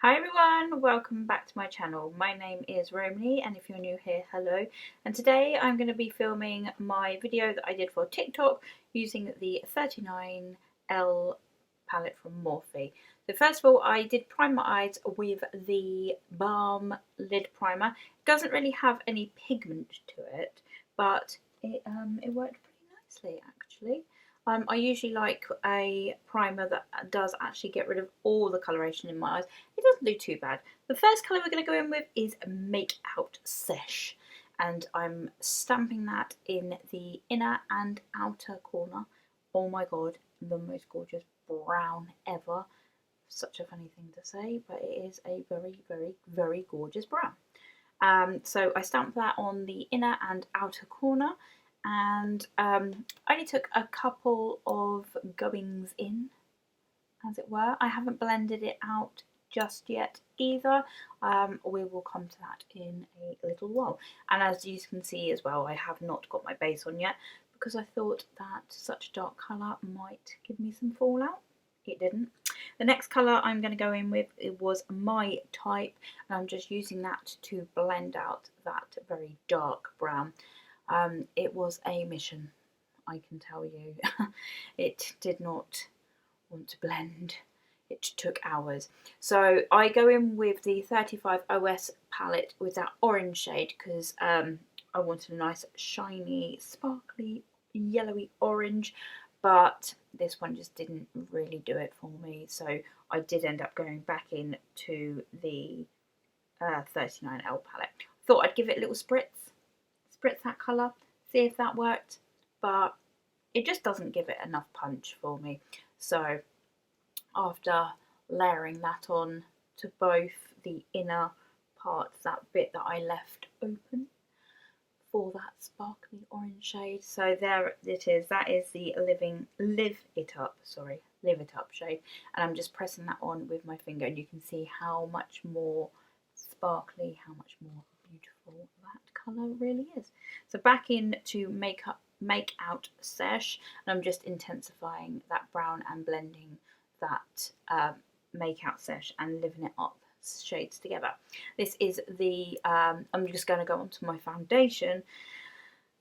Hi everyone, welcome back to my channel. My name is Romany and if you're new here, hello. And today I'm going to be filming my video that I did for TikTok using the 39L palette from Morphe. So first of all, I did prime my eyes with the Balm Lid Primer. It doesn't really have any pigment to it, but it worked pretty nicely actually. I usually like a primer that does actually get rid of all the coloration in my eyes. It doesn't do too bad. The first colour we're going to go in with is Make Out Sesh, and I'm stamping that in the inner and outer corner. Oh my god, the most gorgeous brown ever. Such a funny thing to say, but it is a very, very, very gorgeous brown. So I stamped that on the inner and outer corner, and I only took a couple of goings in, as it were. I haven't blended it out just yet either. We will come to that in a little while. And as you can see as well, I have not got my base on yet because I thought that such a dark colour might give me some fallout. It didn't. The next colour I'm going to go in with, it was My Type, and I'm just using that to blend out that very dark brown. It was a mission, I can tell you. It did not want to blend. It took hours. So I go in with the 35 OS palette with that orange shade because I wanted a nice shiny, sparkly, yellowy orange, but this one just didn't really do it for me. So I did end up going back in to the 39L palette. Thought I'd give it a little spritz that colour, see if that worked, but it just doesn't give it enough punch for me. So after layering that on to both the inner parts, that bit that I left open for that sparkly orange shade, so there it is. That is the Live It Up shade, and I'm just pressing that on with my finger, and you can see how much more sparkly, how much more beautiful that colour really is. So back into Make Out Sesh, and I'm just intensifying that brown and blending that Make Out Sesh and Living It Up shades together. This is the I'm just going to go on to my foundation,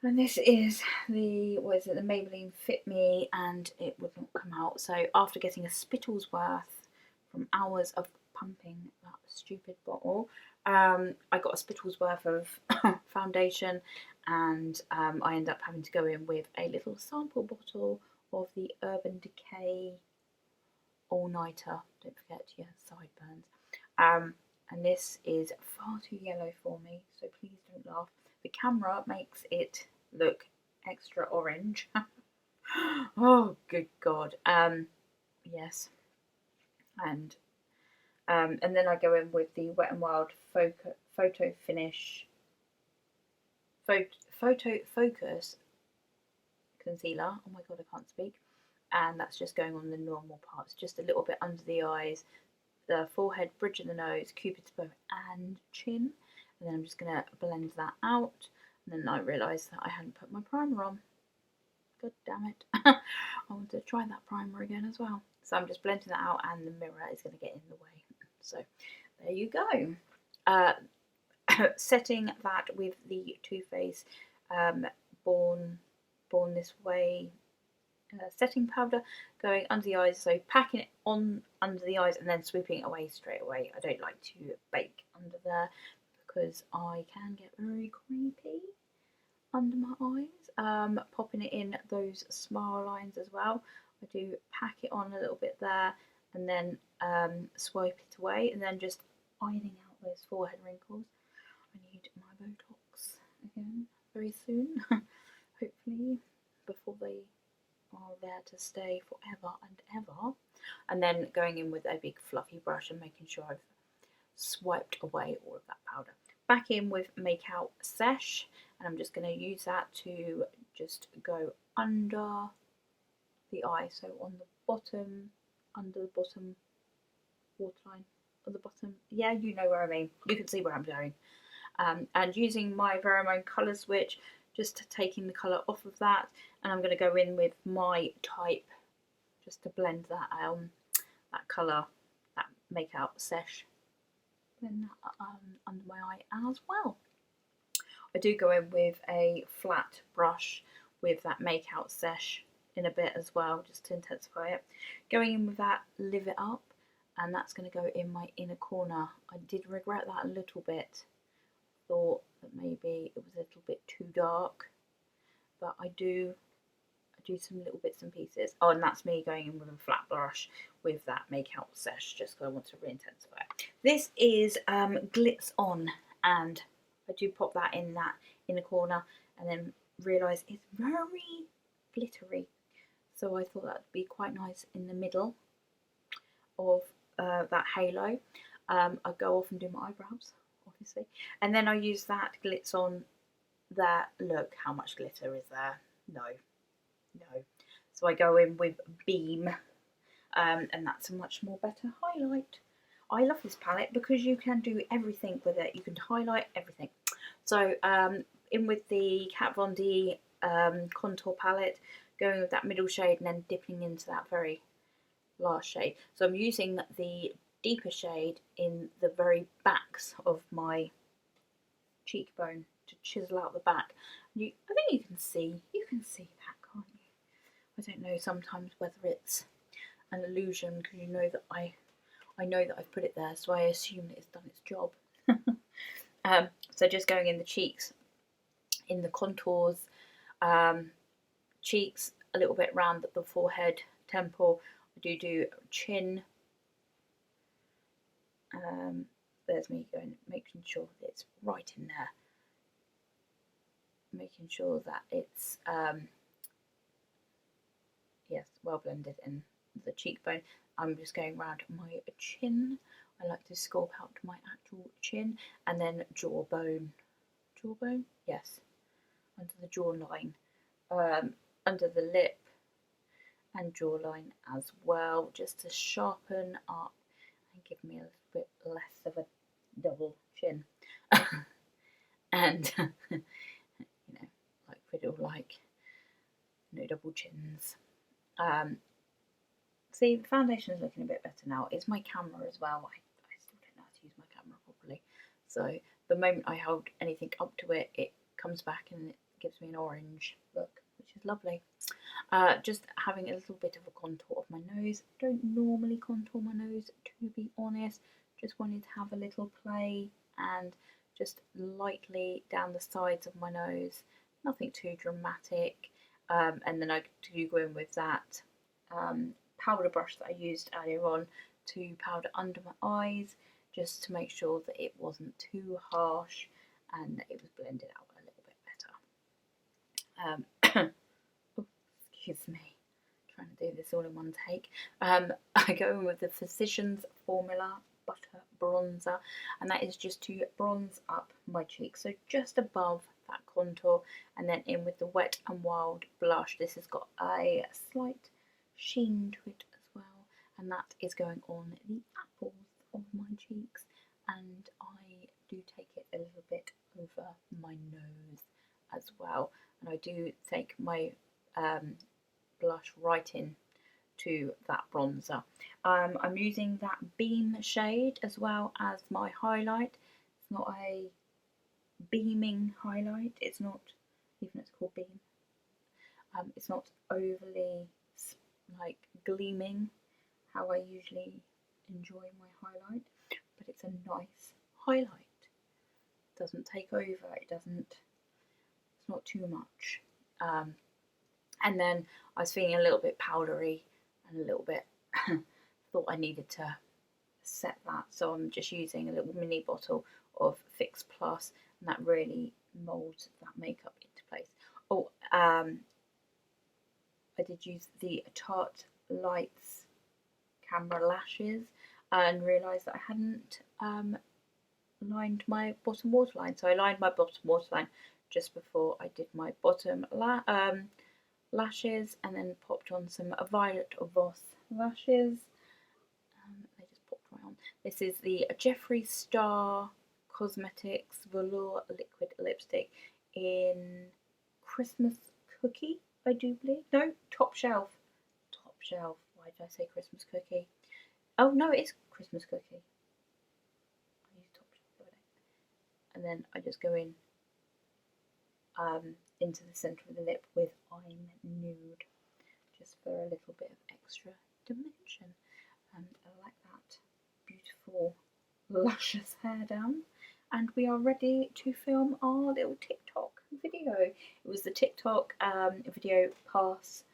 and this is the the Maybelline Fit Me, and it would not come out. So after getting a Spittles worth from hours of pumping that stupid bottle, I got a Spittles worth of foundation, and I ended up having to go in with a little sample bottle of the Urban Decay All Nighter. Don't forget your sideburns. And this is far too yellow for me, so please don't laugh. The camera makes it look extra orange. Oh, good God. Yes. And then I go in with the Wet n Wild Photo Focus concealer. Oh my god, I can't speak. And that's just going on the normal parts, just a little bit under the eyes, the forehead, bridge of the nose, cupid's bow and chin. And then I'm just going to blend that out. And then I realised that I hadn't put my primer on. God damn it. I want to try that primer again as well. So I'm just blending that out, and the mirror is going to get in the way. So there you go. Setting that with the Too Faced Born This Way setting powder, going under the eyes, so packing it on under the eyes and then sweeping it away straight away. I don't like to bake under there because I can get very creepy under my eyes. Popping it in those smile lines as well. I do pack it on a little bit there and then swipe it away, and then just ironing out those forehead wrinkles. I need my Botox again very soon, hopefully, before they are there to stay forever and ever. And then going in with a big fluffy brush and making sure I've swiped away all of that powder. Back in with Make Out Sesh, and I'm just going to use that to just go under the eye, so on the bottom, under the bottom waterline, on the bottom, yeah, you know where I mean, you can see where I'm going. And using my Very Own Colour Switch, just taking the colour off of that, and I'm going to go in with My Type just to blend that that colour, that Make Out Sesh blend that under my eye as well. I do go in with a flat brush with that Make Out Sesh in a bit as well, just to intensify it. Going in with that Live It Up, and that's going to go in my inner corner. I did regret that a little bit. Thought that maybe it was a little bit too dark, but I do some little bits and pieces. Oh, and that's me going in with a flat brush with that Make Out Sesh, just because I want to re-intensify it. This is Glitz On, and I do pop that in that inner corner, and then realise it's very glittery. So I thought that would be quite nice in the middle of that halo. I go off and do my eyebrows, obviously, and then I use that Glitz On there. Look how much glitter is there. No. So I go in with Beam, and that's a much more better highlight. I love this palette because you can do everything with it. You can highlight everything. So in with the Kat Von D contour palette, going with that middle shade and then dipping into that very last shade. So I'm using the deeper shade in the very backs of my cheekbone to chisel out the back. I think you can see that, can't you? I don't know sometimes whether it's an illusion, because you know that I know that I've put it there, so I assume that it's done its job. So just going in the cheeks, in the contours, cheeks, a little bit round the forehead, temple. I do chin. There's me going, making sure that it's right in there. Making sure that it's yes, well blended in the cheekbone. I'm just going around my chin. I like to sculpt out my actual chin, and then jawbone. Jawbone? Yes. Under the jawline. Under the lip and jawline as well, just to sharpen up and give me a little bit less of a double chin. And you know, like riddle, like no double chins. See, the foundation is looking a bit better now. It's my camera as well. I still don't know how to use my camera properly. So the moment I hold anything up to it, it comes back and it gives me an orange look, which is lovely. Just having a little bit of a contour of my nose. I don't normally contour my nose, to be honest. Just wanted to have a little play and just lightly down the sides of my nose. Nothing too dramatic. And then I do go in with that powder brush that I used earlier on to powder under my eyes, just to make sure that it wasn't too harsh and that it was blended out a little bit better. Excuse me, trying to do this all in one take. I go in with the Physicians Formula Butter Bronzer, and that is just to bronze up my cheeks, so just above that contour, and then in with the Wet n Wild blush. This has got a slight sheen to it as well, and that is going on the apples of my cheeks, and I do take it a little bit over my nose as well, and I do take my blush right in to that bronzer. I'm using that Beam shade as well as my highlight. It's not a beaming highlight, it's not, even though it's called Beam, it's not overly like gleaming how I usually enjoy my highlight, but it's a nice highlight. It doesn't take over, it's not too much. And then I was feeling a little bit powdery and a little bit thought I needed to set that, so I'm just using a little mini bottle of Fix Plus, and that really molds that makeup into place. Oh, I did use the Tarte Lights Camera Lashes and realised that I hadn't lined my bottom waterline, so I lined my bottom waterline just before I did my bottom lashes, and then popped on some Violet Voss lashes. They just popped right on. This is the Jeffree Star Cosmetics Velour Liquid Lipstick in Christmas Cookie, I do believe. No, Top Shelf. Top Shelf. Why did I say Christmas Cookie? Oh no, it is Christmas Cookie. I used and then I just go in into the centre of the lip with I'm Nude, just for a little bit of extra dimension. And I like that beautiful luscious hair down, and we are ready to film our little TikTok video. It was the TikTok video pass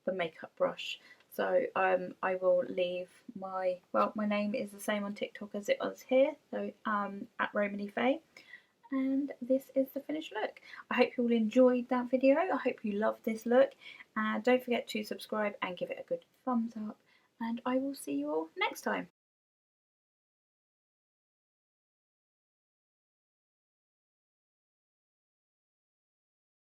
the makeup brush. So I will leave my name is the same on TikTok as it was here, so at Romanyfaye, and this is the finished look. I hope you all enjoyed that video. I hope you loved this look, and don't forget to subscribe and give it a good thumbs up, and I will see you all next time.